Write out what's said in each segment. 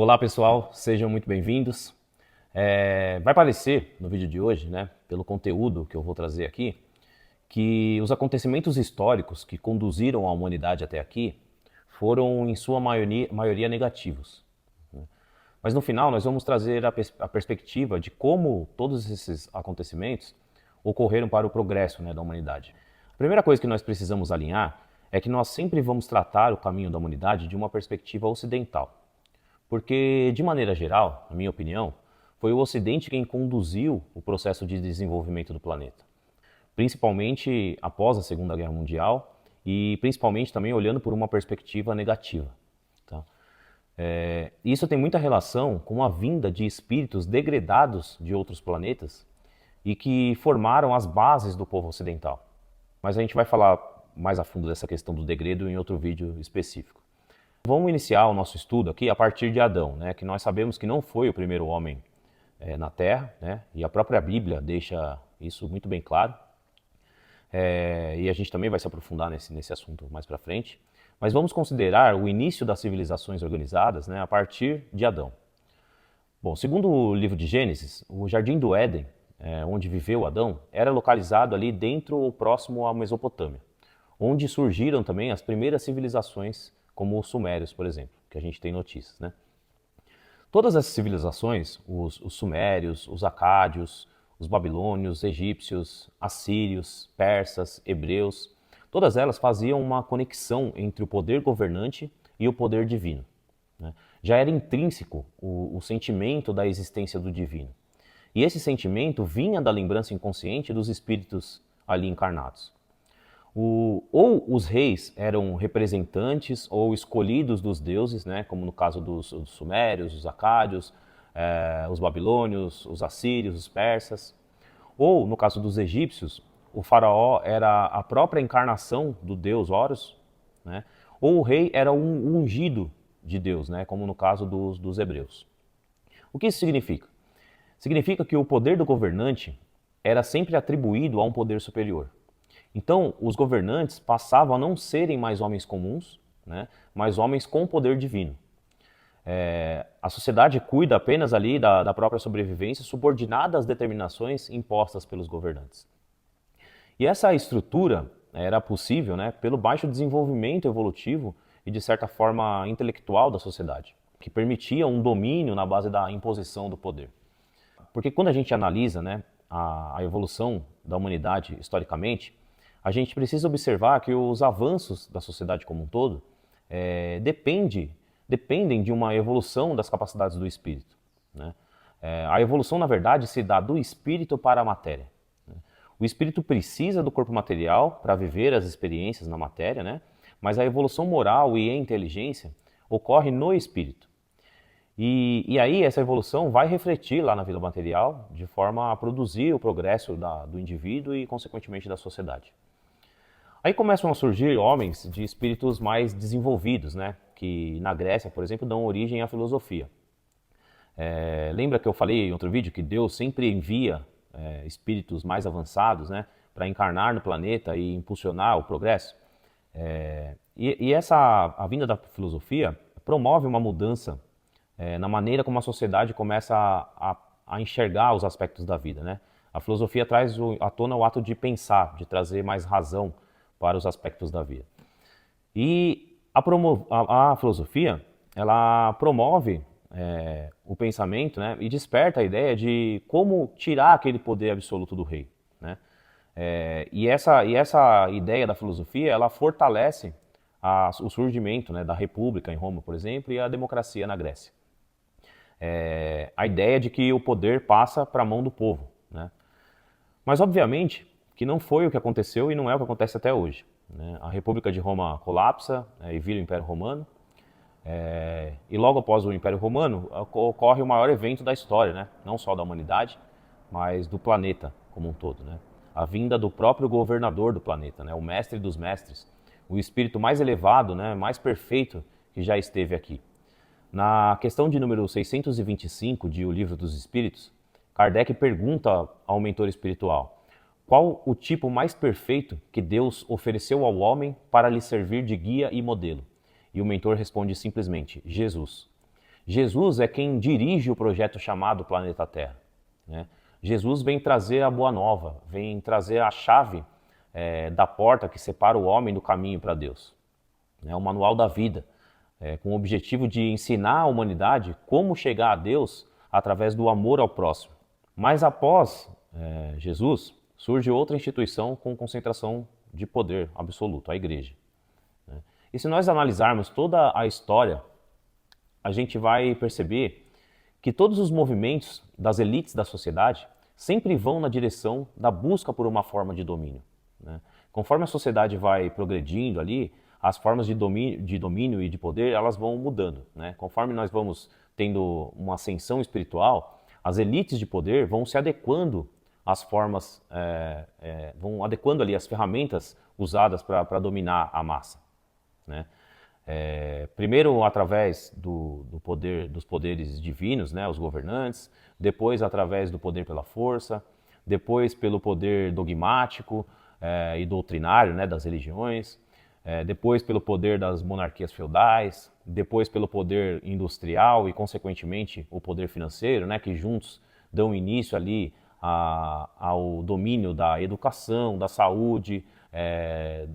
Olá pessoal, sejam muito bem-vindos. Vai parecer no vídeo de hoje, né, pelo conteúdo que eu vou trazer aqui, que os acontecimentos históricos que conduziram a humanidade até aqui foram, em sua maioria negativos. Mas no final nós vamos trazer a perspectiva de como todos esses acontecimentos ocorreram para o progresso, né, da humanidade. A primeira coisa que nós precisamos alinhar é que nós sempre vamos tratar o caminho da humanidade de uma perspectiva ocidental. Porque, de maneira geral, na minha opinião, foi o Ocidente quem conduziu o processo de desenvolvimento do planeta. Principalmente após a Segunda Guerra Mundial e principalmente também olhando por uma perspectiva negativa. Tá? Isso tem muita relação com a vinda de espíritos degredados de outros planetas e que formaram as bases do povo ocidental. Mas a gente vai falar mais a fundo dessa questão do degredo em outro vídeo específico. Vamos iniciar o nosso estudo aqui a partir de Adão, né, que nós sabemos que não foi o primeiro homem na Terra, né, e a própria Bíblia deixa isso muito bem claro. E a gente também vai se aprofundar nesse assunto mais para frente. Mas vamos considerar o início das civilizações organizadas, né, a partir de Adão. Bom, segundo o livro de Gênesis, o Jardim do Éden, onde viveu Adão, era localizado ali dentro ou próximo à Mesopotâmia, onde surgiram também as primeiras civilizações, como os sumérios, por exemplo, que a gente tem notícias, né? Todas essas civilizações, os sumérios, os acádios, os babilônios, egípcios, assírios, persas, hebreus, todas elas faziam uma conexão entre o poder governante e o poder divino, né? Já era intrínseco o sentimento da existência do divino. E esse sentimento vinha da lembrança inconsciente dos espíritos ali encarnados. Ou os reis eram representantes ou escolhidos dos deuses, né, como no caso dos sumérios, os acádios, os babilônios, os assírios, os persas. Ou, no caso dos egípcios, o faraó era a própria encarnação do deus Horus, né, ou o rei era um ungido de Deus, né, como no caso dos hebreus. O que isso significa? Significa que o poder do governante era sempre atribuído a um poder superior. Então, os governantes passavam a não serem mais homens comuns, né, mas homens com poder divino. A sociedade cuida apenas ali da própria sobrevivência, subordinada às determinações impostas pelos governantes. E essa estrutura era possível, né, pelo baixo desenvolvimento evolutivo e, de certa forma, intelectual da sociedade, que permitia um domínio na base da imposição do poder. Porque quando a gente analisa, né, a evolução da humanidade historicamente, a gente precisa observar que os avanços da sociedade como um todo dependem de uma evolução das capacidades do espírito, né? A evolução, na verdade, se dá do espírito para a matéria, né? O espírito precisa do corpo material para viver as experiências na matéria, né? Mas a evolução moral e a inteligência ocorre no espírito. E aí essa evolução vai refletir lá na vida material de forma a produzir o progresso do indivíduo e, consequentemente, da sociedade. Aí começam a surgir homens de espíritos mais desenvolvidos, né? Que na Grécia, por exemplo, dão origem à filosofia. Lembra que eu falei em outro vídeo que Deus sempre envia espíritos mais avançados, né, para encarnar no planeta e impulsionar o progresso? A vinda da filosofia promove uma mudança na maneira como a sociedade começa a enxergar os aspectos da vida, né? A filosofia traz à tona o ato de pensar, de trazer mais razão para os aspectos da vida. E a filosofia, ela promove o pensamento, né, e desperta a ideia de como tirar aquele poder absoluto do rei, né? E essa ideia da filosofia, ela fortalece o surgimento, né, da república em Roma, por exemplo, e a democracia na Grécia. A ideia de que o poder passa para a mão do povo, né? Mas, obviamente, que não foi o que aconteceu e não é o que acontece até hoje, né? A República de Roma colapsa e vira o Império Romano. E logo após o Império Romano ocorre o maior evento da história, né? Não só da humanidade, mas do planeta como um todo, né? A vinda do próprio governador do planeta, né? O mestre dos mestres, o espírito mais elevado, né? Mais perfeito que já esteve aqui. Na questão de número 625 de O Livro dos Espíritos, Kardec pergunta ao mentor espiritual: qual o tipo mais perfeito que Deus ofereceu ao homem para lhe servir de guia e modelo? E o mentor responde simplesmente: Jesus. Jesus é quem dirige o projeto chamado Planeta Terra, né? Jesus vem trazer a boa nova, vem trazer a chave da porta que separa o homem do caminho para Deus. É o manual da vida, com o objetivo de ensinar a humanidade como chegar a Deus através do amor ao próximo. Mas após Jesus, surge outra instituição com concentração de poder absoluto, a igreja. E se nós analisarmos toda a história, a gente vai perceber que todos os movimentos das elites da sociedade sempre vão na direção da busca por uma forma de domínio, né? Conforme a sociedade vai progredindo ali, as formas de domínio e de poder, elas vão mudando, né? Conforme nós vamos tendo uma ascensão espiritual, as elites de poder vão se adequando às formas, vão adequando ali as ferramentas usadas para dominar a massa, né? Primeiro através do poder, dos poderes divinos, né, os governantes, depois através do poder pela força, depois pelo poder dogmático e doutrinário, né, das religiões, depois pelo poder das monarquias feudais, depois pelo poder industrial e consequentemente o poder financeiro, né, que juntos dão início ali ao domínio da educação, da saúde,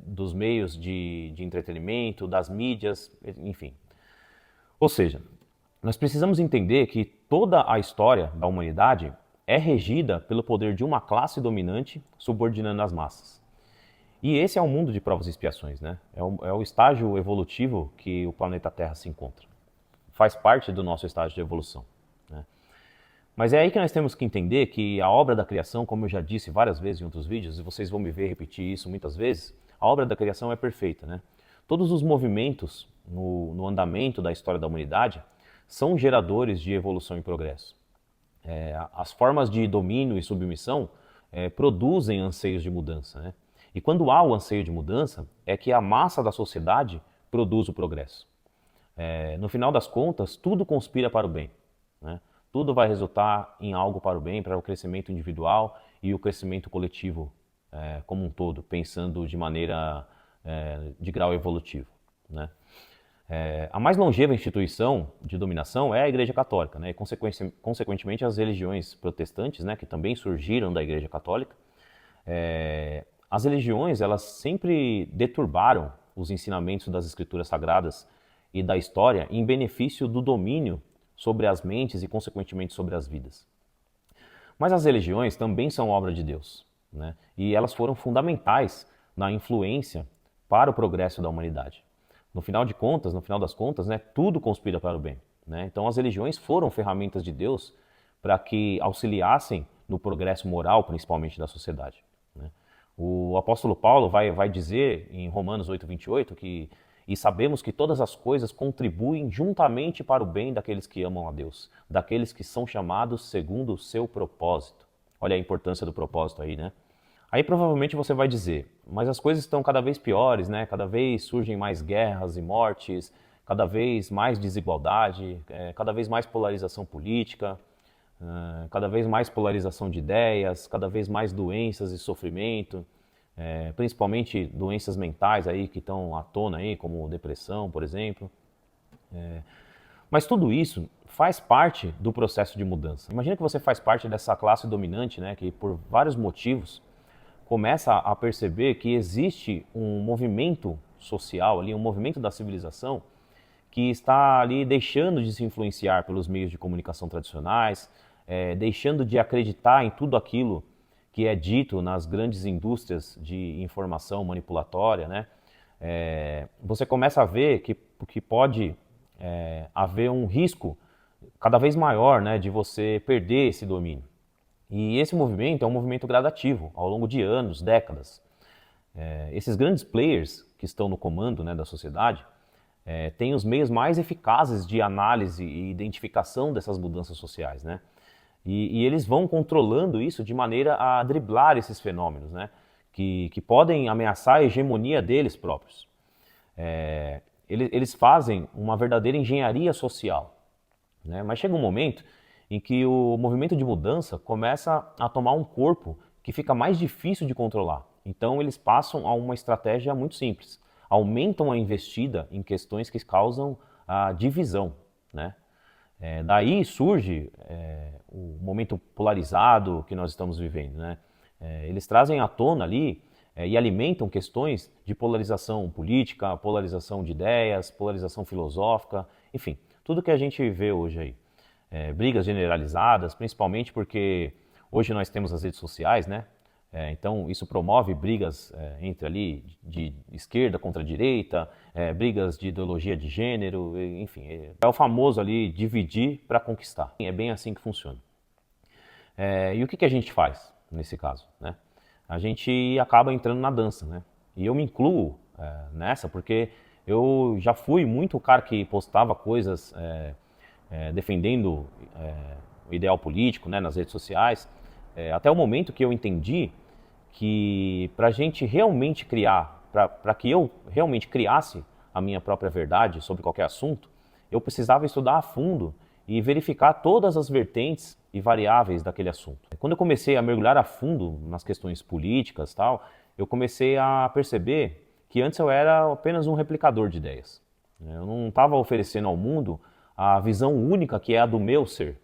dos meios de entretenimento, das mídias, enfim. Ou seja, nós precisamos entender que toda a história da humanidade é regida pelo poder de uma classe dominante subordinando as massas. E esse é o mundo de provas e expiações, né? É o estágio evolutivo que o planeta Terra se encontra. Faz parte do nosso estágio de evolução, né? Mas é aí que nós temos que entender que a obra da criação, como eu já disse várias vezes em outros vídeos, e vocês vão me ver repetir isso muitas vezes, a obra da criação é perfeita, né? Todos os movimentos no andamento da história da humanidade são geradores de evolução e progresso. As formas de domínio e submissão produzem anseios de mudança, né? E quando há o anseio de mudança, é que a massa da sociedade produz o progresso. No final das contas, tudo conspira para o bem, né? Tudo vai resultar em algo para o bem, para o crescimento individual e o crescimento coletivo como um todo, pensando de maneira de grau evolutivo, né? A mais longeva instituição de dominação é a Igreja Católica, né? E consequentemente as religiões protestantes, né, que também surgiram da Igreja Católica. As religiões, elas sempre deturbaram os ensinamentos das escrituras sagradas e da história em benefício do domínio sobre as mentes e, consequentemente, sobre as vidas. Mas as religiões também são obra de Deus, né? E elas foram fundamentais na influência para o progresso da humanidade. No final das contas, né, tudo conspira para o bem, né? Então as religiões foram ferramentas de Deus para que auxiliassem no progresso moral, principalmente da sociedade, né? O apóstolo Paulo vai dizer em Romanos 8:28 que e sabemos que todas as coisas contribuem juntamente para o bem daqueles que amam a Deus, daqueles que são chamados segundo o seu propósito. Olha a importância do propósito aí, né? Aí provavelmente você vai dizer, mas as coisas estão cada vez piores, né? Cada vez surgem mais guerras e mortes, cada vez mais desigualdade, cada vez mais polarização política, cada vez mais polarização de ideias, cada vez mais doenças e sofrimento. Principalmente doenças mentais aí que estão à tona aí, como depressão, por exemplo. Mas tudo isso faz parte do processo de mudança. Imagina que você faz parte dessa classe dominante, né, que por vários motivos começa a perceber que existe um movimento social ali, um movimento da civilização que está ali deixando de se influenciar pelos meios de comunicação tradicionais, deixando de acreditar em tudo aquilo que é dito nas grandes indústrias de informação manipulatória, né? Você começa a ver que pode haver um risco cada vez maior, né, de você perder esse domínio. E esse movimento é um movimento gradativo, ao longo de anos, décadas. Esses grandes players que estão no comando, né, da sociedade têm os meios mais eficazes de análise e identificação dessas mudanças sociais, né? E eles vão controlando isso de maneira a driblar esses fenômenos, né, que podem ameaçar a hegemonia deles próprios. Eles fazem uma verdadeira engenharia social, né? Mas chega um momento em que o movimento de mudança começa a tomar um corpo que fica mais difícil de controlar. Então eles passam a uma estratégia muito simples. Aumentam a investida em questões que causam a divisão, né? Daí surge o momento polarizado que nós estamos vivendo, né? Eles trazem à tona ali e alimentam questões de polarização política, polarização de ideias, polarização filosófica, enfim, tudo que a gente vê hoje aí. Brigas generalizadas, principalmente porque hoje nós temos as redes sociais, né? Então isso promove brigas entre ali de esquerda contra direita, brigas de ideologia de gênero, enfim, é o famoso ali dividir para conquistar. É bem assim que funciona. E o que a gente faz nesse caso, né? A gente acaba entrando na dança, né? E eu me incluo nessa porque eu já fui muito o cara que postava coisas defendendo o ideal político, né, nas redes sociais, até o momento que eu entendi que para a gente realmente criar, para que eu realmente criasse a minha própria verdade sobre qualquer assunto, eu precisava estudar a fundo e verificar todas as vertentes e variáveis daquele assunto. Quando eu comecei a mergulhar a fundo nas questões políticas, tal, eu comecei a perceber que antes eu era apenas um replicador de ideias. Eu não estava oferecendo ao mundo a visão única que é a do meu ser.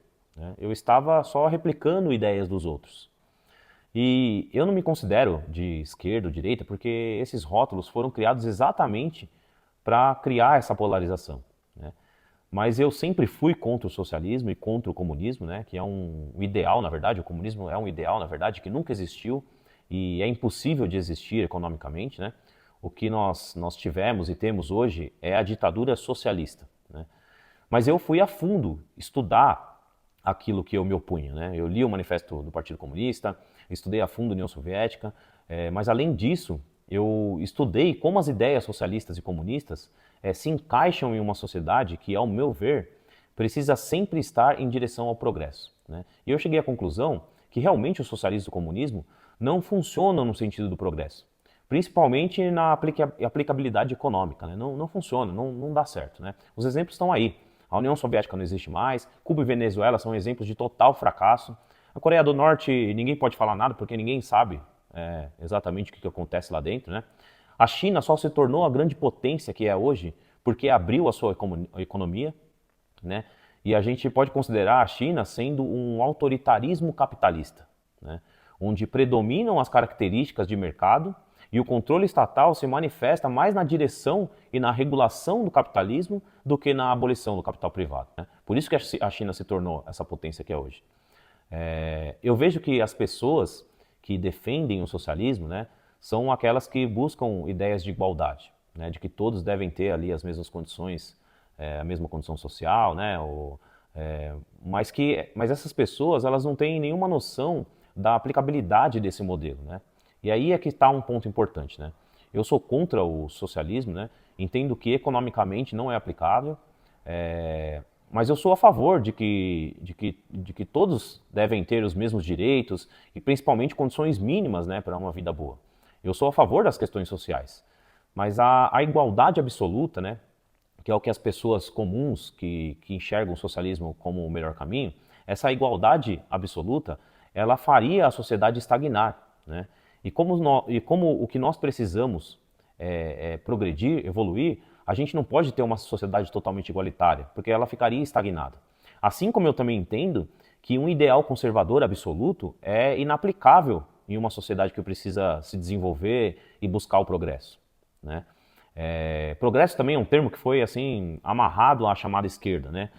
Eu estava só replicando ideias dos outros. E eu não me considero de esquerda ou direita porque esses rótulos foram criados exatamente para criar essa polarização, né? Mas eu sempre fui contra o socialismo e contra o comunismo, né? Que é um ideal, na verdade, o comunismo é um ideal, na verdade, que nunca existiu e é impossível de existir economicamente, né? O que nós tivemos e temos hoje é a ditadura socialista, né? Mas eu fui a fundo estudar aquilo que eu me opunha, né? Eu li o manifesto do Partido Comunista, estudei a fundo a União Soviética, mas além disso, eu estudei como as ideias socialistas e comunistas se encaixam em uma sociedade que, ao meu ver, precisa sempre estar em direção ao progresso, né? E eu cheguei à conclusão que realmente o socialismo e o comunismo não funcionam no sentido do progresso, principalmente na aplicabilidade econômica, né? Não funciona, não dá certo, né? Os exemplos estão aí. A União Soviética não existe mais, Cuba e Venezuela são exemplos de total fracasso. A Coreia do Norte, ninguém pode falar nada porque ninguém sabe exatamente o que acontece lá dentro, né? A China só se tornou a grande potência que é hoje porque abriu a sua economia, né? E a gente pode considerar a China sendo um autoritarismo capitalista, né? Onde predominam as características de mercado e o controle estatal se manifesta mais na direção e na regulação do capitalismo do que na abolição do capital privado, né? Por isso que a China se tornou essa potência que é hoje. Eu vejo que as pessoas que defendem o socialismo, né, são aquelas que buscam ideias de igualdade, né, de que todos devem ter ali as mesmas condições, a mesma condição social, né, mas essas pessoas elas não têm nenhuma noção da aplicabilidade desse modelo, né? E aí é que está um ponto importante, né? Eu sou contra o socialismo, né? Entendo que economicamente não é aplicável, mas eu sou a favor de que todos devem ter os mesmos direitos e principalmente condições mínimas, né, para uma vida boa. Eu sou a favor das questões sociais, mas a igualdade absoluta, né, que é o que as pessoas comuns que enxergam o socialismo como o melhor caminho, essa igualdade absoluta, ela faria a sociedade estagnar, né? E como o que nós precisamos progredir, evoluir, a gente não pode ter uma sociedade totalmente igualitária, porque ela ficaria estagnada. Assim como eu também entendo que um ideal conservador absoluto é inaplicável em uma sociedade que precisa se desenvolver e buscar o progresso, né? Progresso também é um termo que foi assim amarrado à chamada esquerda, né?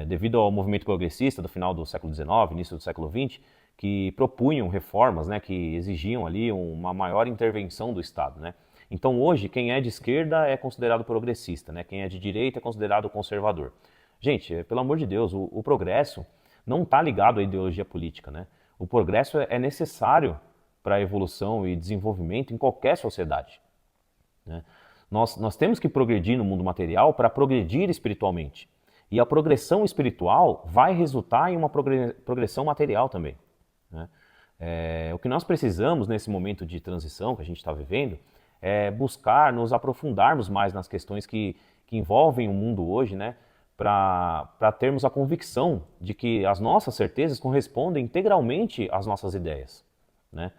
Devido ao movimento progressista do final do século XIX, início do século XX, que propunham reformas, né, que exigiam ali uma maior intervenção do Estado, né? Então hoje quem é de esquerda é considerado progressista, né? Quem é de direita é considerado conservador. Gente, pelo amor de Deus, o progresso não está ligado à ideologia política, né? O progresso é necessário para a evolução e desenvolvimento em qualquer sociedade, né? Nós temos que progredir no mundo material para progredir espiritualmente. E a progressão espiritual vai resultar em uma progressão material também, né? O que nós precisamos nesse momento de transição que a gente está vivendo é buscar nos aprofundarmos mais nas questões que envolvem o mundo hoje, né? Para termos a convicção de que as nossas certezas correspondem integralmente às nossas ideias, né?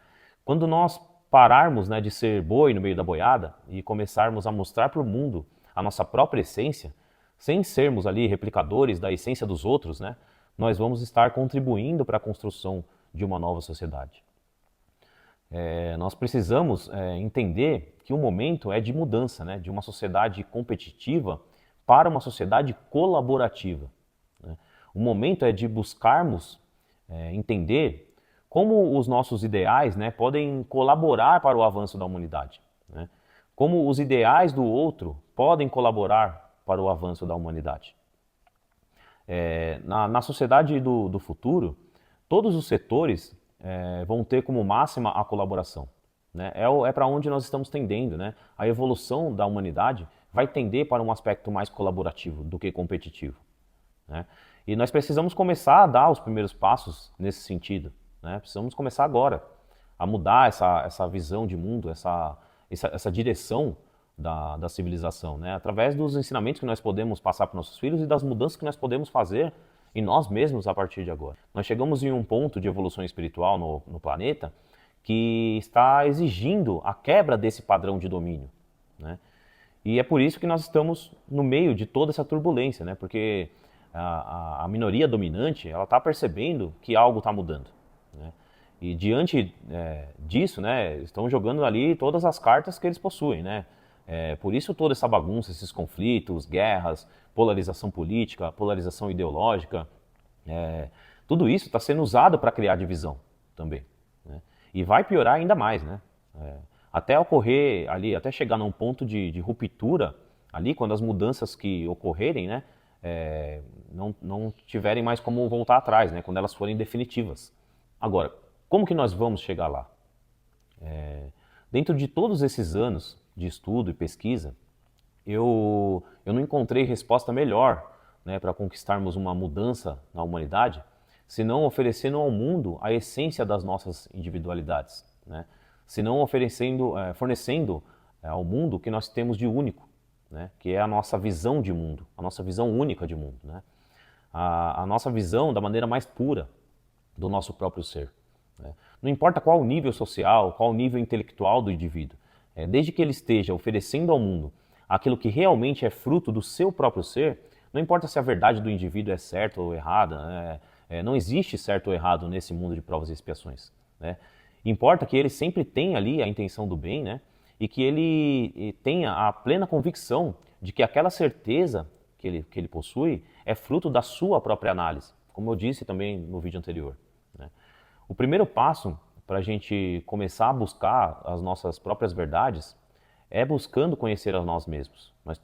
Quando nós pararmos, né, de ser boi no meio da boiada e começarmos a mostrar para o mundo a nossa própria essência, sem sermos ali replicadores da essência dos outros, né, nós vamos estar contribuindo para a construção de uma nova sociedade. Nós precisamos entender que o momento é de mudança, né, de uma sociedade competitiva para uma sociedade colaborativa, né? O momento é de buscarmos entender como os nossos ideais, né, podem colaborar para o avanço da humanidade, né? Como os ideais do outro podem colaborar para o avanço da humanidade. Na sociedade do futuro, todos os setores vão ter como máxima a colaboração, né? É para onde nós estamos tendendo, né? A evolução da humanidade vai tender para um aspecto mais colaborativo do que competitivo, né? E nós precisamos começar a dar os primeiros passos nesse sentido, né? Precisamos começar agora a mudar essa visão de mundo, essa direção da civilização, né? Através dos ensinamentos que nós podemos passar para nossos filhos e das mudanças que nós podemos fazer em nós mesmos a partir de agora. Nós chegamos em um ponto de evolução espiritual no planeta que está exigindo a quebra desse padrão de domínio, né? E é por isso que nós estamos no meio de toda essa turbulência, né? Porque a minoria dominante, ela está percebendo que algo está mudando, né? E diante disso, né, estão jogando ali todas as cartas que eles possuem, né? Por isso toda essa bagunça, esses conflitos, guerras, polarização política, polarização ideológica, tudo isso está sendo usado para criar divisão também, né? E vai piorar ainda mais, né? Até ocorrer ali, até chegar num ponto de ruptura ali, quando as mudanças que ocorrerem, né, não tiverem mais como voltar atrás, né, quando elas forem definitivas. Agora, como que nós vamos chegar lá? Dentro de todos esses anos de estudo e pesquisa, eu não encontrei resposta melhor, né, para conquistarmos uma mudança na humanidade, senão oferecendo ao mundo a essência das nossas individualidades, né? Senão fornecendo ao mundo o que nós temos de único, né? Que é a nossa visão de mundo, a nossa visão única de mundo, né? A nossa visão da maneira mais pura do nosso próprio ser, né? Não importa qual o nível social, qual o nível intelectual do indivíduo, desde que ele esteja oferecendo ao mundo aquilo que realmente é fruto do seu próprio ser, não importa se a verdade do indivíduo é certa ou errada, né? Não existe certo ou errado nesse mundo de provas e expiações, né? Importa que ele sempre tenha ali a intenção do bem, né? E que ele tenha a plena convicção de que aquela certeza que ele possui é fruto da sua própria análise, como eu disse também no vídeo anterior, né? O primeiro passo para a gente começar a buscar as nossas próprias verdades é buscando conhecer a nós mesmos. Nós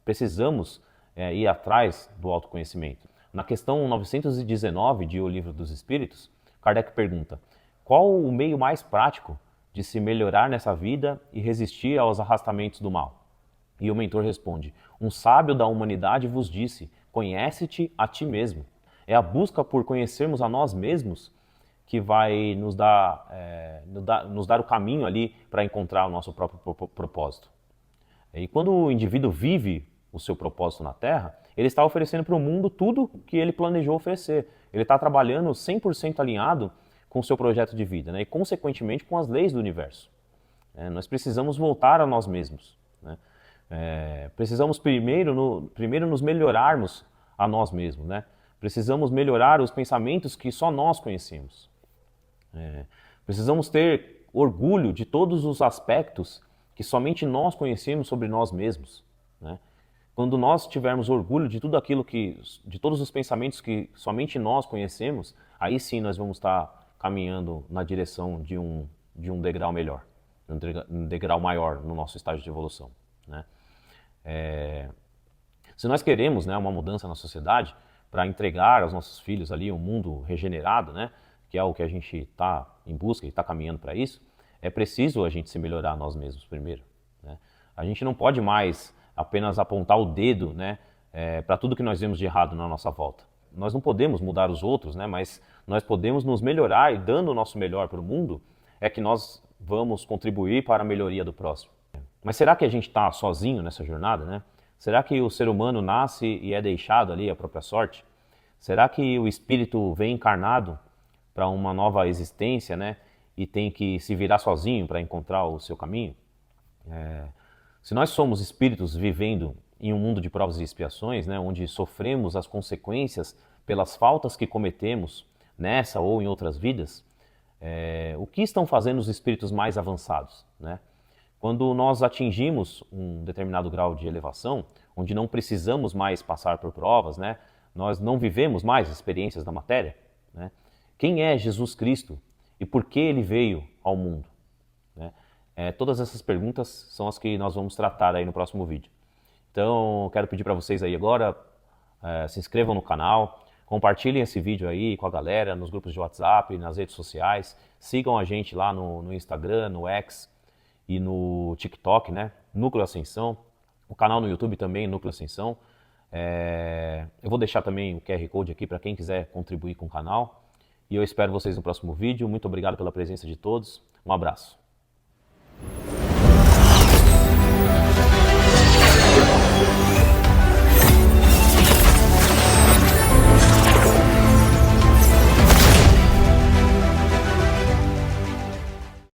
precisamos ir atrás do autoconhecimento. Na questão 919 de O Livro dos Espíritos, Kardec pergunta: qual o meio mais prático de se melhorar nessa vida e resistir aos arrastamentos do mal? E o mentor responde: um sábio da humanidade vos disse, conhece-te a ti mesmo. É a busca por conhecermos a nós mesmos que vai nos dar o caminho ali para encontrar o nosso próprio propósito. E quando o indivíduo vive o seu propósito na Terra, ele está oferecendo para o mundo tudo que ele planejou oferecer. Ele está trabalhando 100% alinhado com o seu projeto de vida, né? E consequentemente com as leis do universo. Nós precisamos voltar a nós mesmos, né? Precisamos primeiro nos melhorarmos a nós mesmos, né? Precisamos melhorar os pensamentos que só nós conhecemos. Precisamos ter orgulho de todos os aspectos que somente nós conhecemos sobre nós mesmos, né? Quando nós tivermos orgulho de tudo aquilo de todos os pensamentos que somente nós conhecemos, aí sim nós vamos estar caminhando na direção de um degrau melhor, um degrau maior no nosso estágio de evolução, né? Se nós queremos, né, uma mudança na sociedade para entregar aos nossos filhos ali um mundo regenerado, né, que é o que a gente está em busca e está caminhando para isso, é preciso a gente se melhorar nós mesmos primeiro, né? A gente não pode mais apenas apontar o dedo, né, para tudo que nós vemos de errado na nossa volta. Nós não podemos mudar os outros, né, mas nós podemos nos melhorar, e dando o nosso melhor para o mundo, é que nós vamos contribuir para a melhoria do próximo. Mas será que a gente está sozinho nessa jornada, né? Será que o ser humano nasce e é deixado ali à própria sorte? Será que o espírito vem encarnado para uma nova existência, né, e tem que se virar sozinho para encontrar o seu caminho? Se nós somos espíritos vivendo em um mundo de provas e expiações, né, onde sofremos as consequências pelas faltas que cometemos nessa ou em outras vidas, o que estão fazendo os espíritos mais avançados, né? Quando nós atingimos um determinado grau de elevação, onde não precisamos mais passar por provas, né? Nós não vivemos mais experiências da matéria, né? Quem é Jesus Cristo e por que ele veio ao mundo, né? Todas essas perguntas são as que nós vamos tratar aí no próximo vídeo. Então, quero pedir para vocês aí agora, se inscrevam no canal, compartilhem esse vídeo aí com a galera, nos grupos de WhatsApp, nas redes sociais, sigam a gente lá no Instagram, no X e no TikTok, né? Núcleo Ascensão, o canal no YouTube também, Núcleo Ascensão. Eu vou deixar também o QR Code aqui para quem quiser contribuir com o canal. E eu espero vocês no próximo vídeo. Muito obrigado pela presença de todos. Um abraço.